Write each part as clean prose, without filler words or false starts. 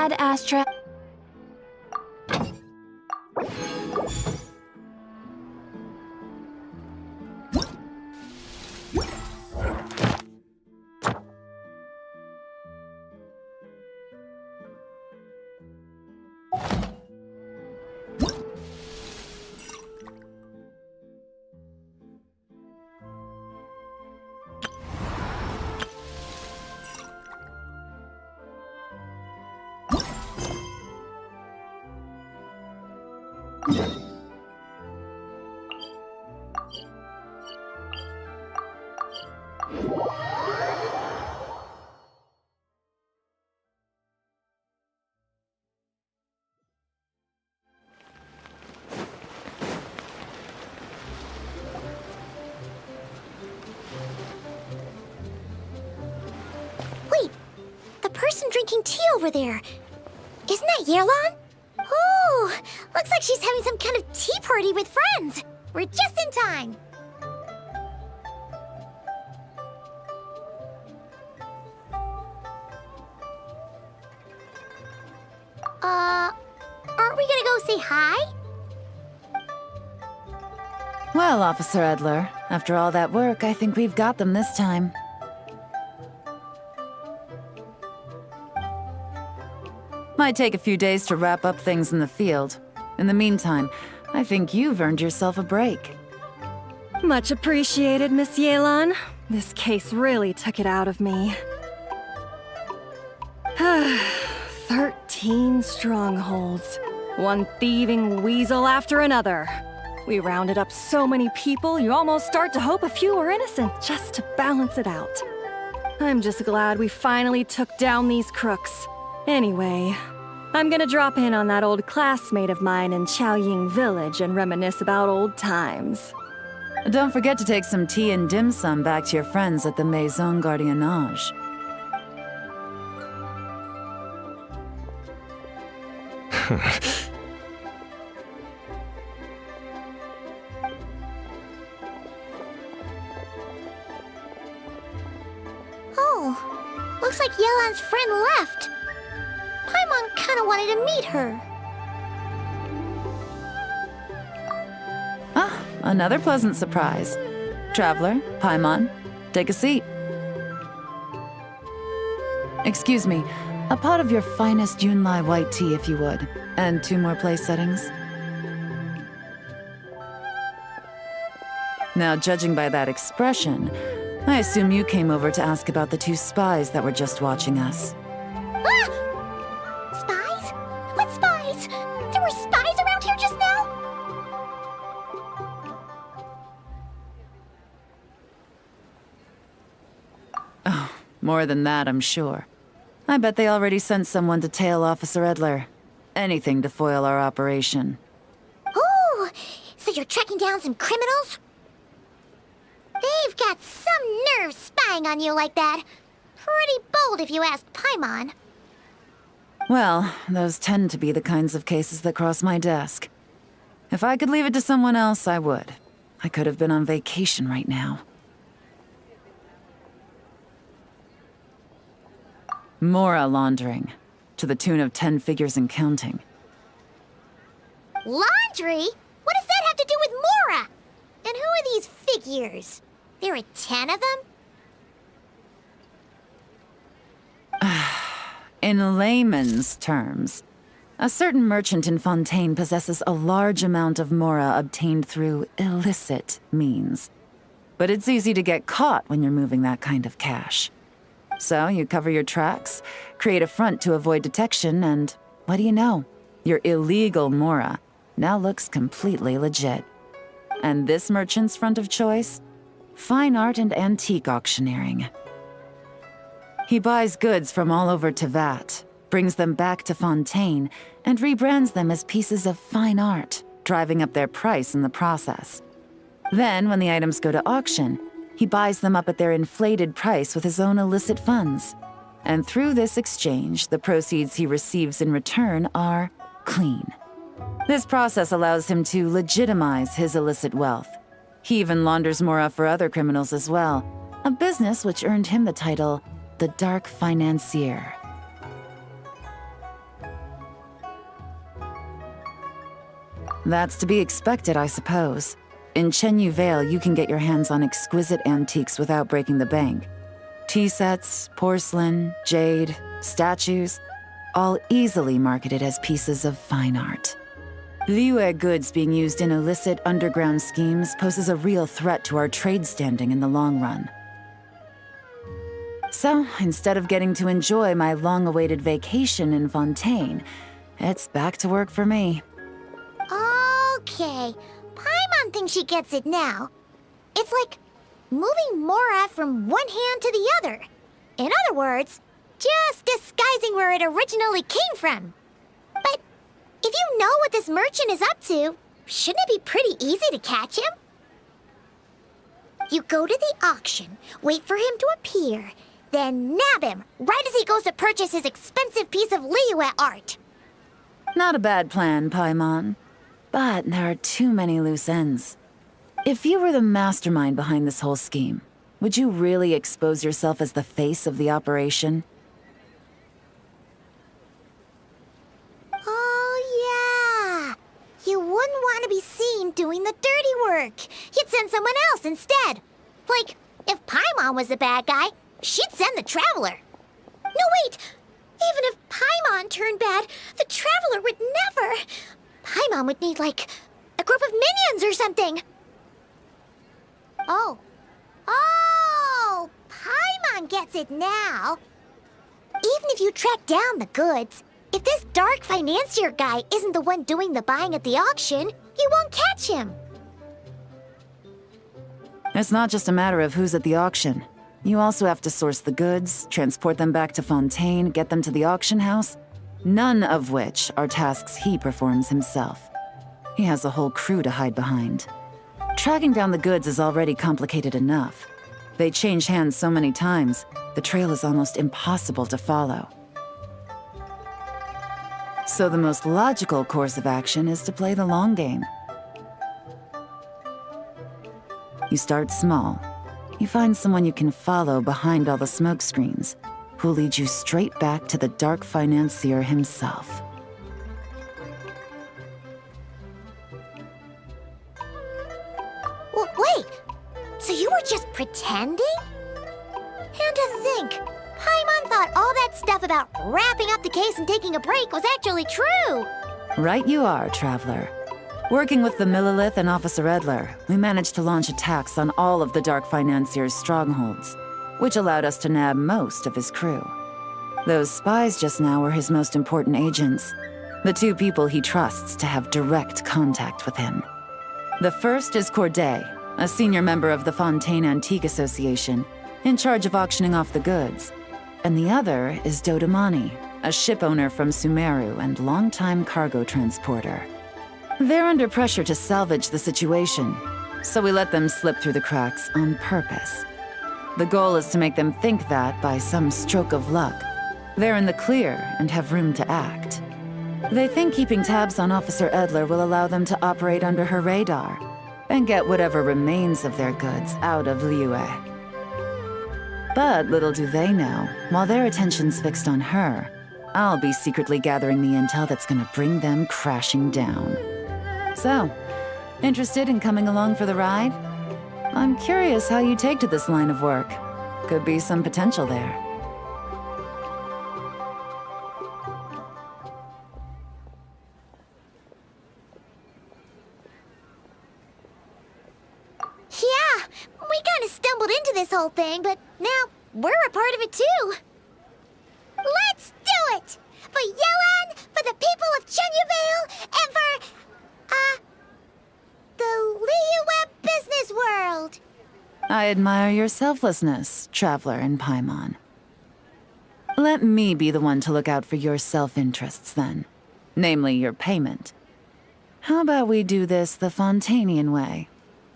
bad, Astra. Wait, the person drinking tea over there. Isn't that Yelan? Oh, looks like she's having some kind of tea party with friends. We're just in time. Aren't we gonna go say hi? Well, Officer Edler, after all that work, I think we've got them this time. Might take a few days to wrap up things in the field. In the meantime, I think you've earned yourself a break. Much appreciated, Miss Yelan. This case really took it out of me. 13 strongholds. One thieving weasel after another. We rounded up so many people, you almost start to hope a few were innocent, just to balance it out. I'm just glad we finally took down these crooks. Anyway, I'm gonna drop in on that old classmate of mine in Chaoying Village and reminisce about old times. Don't forget to take some tea and dim sum back to your friends at the Maison Gardiennage. Oh, looks like Yelan's friend left. Paimon kinda wanted to meet her. Ah, another pleasant surprise. Traveler, Paimon, take a seat. Excuse me, a pot of your finest Yunlai white tea if you would, and 2 more place settings. Now, judging by that expression, I assume you came over to ask about the 2 spies that were just watching us. Ah! Spies? What spies? There were spies around here just now? Oh, more than that, I'm sure. I bet they already sent someone to tail Officer Edler. Anything to foil our operation. Oh, so you're tracking down some criminals? They've got some nerve spying on you like that. Pretty bold if you ask Paimon. Well, those tend to be the kinds of cases that cross my desk. If I could leave it to someone else, I would. I could have been on vacation right now. Mora laundering, to the tune of 10 figures and counting. Laundry? What does that have to do with Mora? And who are these figures? There are 10 of them? In layman's terms, a certain merchant in Fontaine possesses a large amount of Mora obtained through illicit means. But it's easy to get caught when you're moving that kind of cash. So you cover your tracks, create a front to avoid detection, and what do you know? Your illegal Mora now looks completely legit. And this merchant's front of choice? Fine art and antique auctioneering. He buys goods from all over Tevat, brings them back to Fontaine, and rebrands them as pieces of fine art, driving up their price in the process. Then, when the items go to auction, he buys them up at their inflated price with his own illicit funds. And through this exchange, the proceeds he receives in return are clean. This process allows him to legitimize his illicit wealth. He even launders Mora for other criminals as well, a business which earned him the title, the Dark Financier. That's to be expected, I suppose. In Chenyu Vale, you can get your hands on exquisite antiques without breaking the bank. Tea sets, porcelain, jade, statues, all easily marketed as pieces of fine art. Liyue goods being used in illicit underground schemes poses a real threat to our trade standing in the long run. So, instead of getting to enjoy my long-awaited vacation in Fontaine, it's back to work for me. Okay, Paimon thinks she gets it now. It's like moving Mora from one hand to the other. In other words, just disguising where it originally came from. But if you know what this merchant is up to, shouldn't it be pretty easy to catch him? You go to the auction, wait for him to appear, then nab him right as he goes to purchase his expensive piece of Liyue art. Not a bad plan, Paimon. But there are too many loose ends. If you were the mastermind behind this whole scheme, would you really expose yourself as the face of the operation? Oh, yeah. You wouldn't want to be seen doing the dirty work. You'd send someone else instead. Like, if Paimon was the bad guy, she'd send the Traveler. No, wait! Even if Paimon turned bad, the Traveler would never... Paimon would need, like, a group of minions or something. Oh. Oh! Paimon gets it now. Even if you track down the goods, if this dark financier guy isn't the one doing the buying at the auction, you won't catch him. It's not just a matter of who's at the auction. You also have to source the goods, transport them back to Fontaine, get them to the auction house, none of which are tasks he performs himself. He has a whole crew to hide behind. Tracking down the goods is already complicated enough. They change hands so many times, the trail is almost impossible to follow. So the most logical course of action is to play the long game. You start small. You find someone you can follow behind all the smokescreens, who'll lead you straight back to the dark financier himself. Wait, so you were just pretending? And to think, Paimon thought all that stuff about wrapping up the case and taking a break was actually true. Right you are, Traveler. Working with the Millilith and Officer Edler, we managed to launch attacks on all of the Dark Financier's strongholds, which allowed us to nab most of his crew. Those spies just now were his most important agents, the two people he trusts to have direct contact with him. The first is Corday, a senior member of the Fontaine Antique Association, in charge of auctioning off the goods. And the other is Dodamani, a ship owner from Sumeru and longtime cargo transporter. They're under pressure to salvage the situation, so we let them slip through the cracks on purpose. The goal is to make them think that, by some stroke of luck, they're in the clear and have room to act. They think keeping tabs on Officer Edler will allow them to operate under her radar and get whatever remains of their goods out of Liyue. But little do they know, while their attention's fixed on her, I'll be secretly gathering the intel that's gonna bring them crashing down. So, interested in coming along for the ride? I'm curious how you take to this line of work. Could be some potential there. Yeah, we kind of stumbled into this whole thing, but now we're a part of it too. Let's do it! For Yelan, for the people of Chenyavale, and for, the Liyue business world! I admire your selflessness, Traveler and Paimon. Let me be the one to look out for your self-interests then. Namely, your payment. How about we do this the Fontainian way?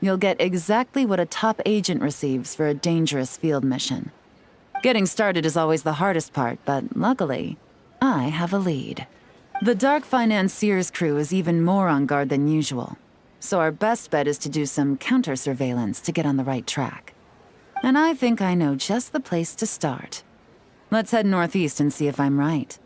You'll get exactly what a top agent receives for a dangerous field mission. Getting started is always the hardest part, but luckily, I have a lead. The Dark Financier's crew is even more on guard than usual, so our best bet is to do some counter-surveillance to get on the right track. And I think I know just the place to start. Let's head northeast and see if I'm right.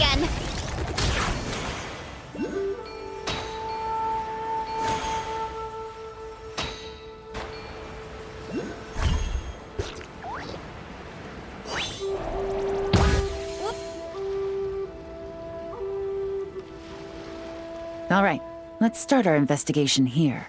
again. All right, let's start our investigation here.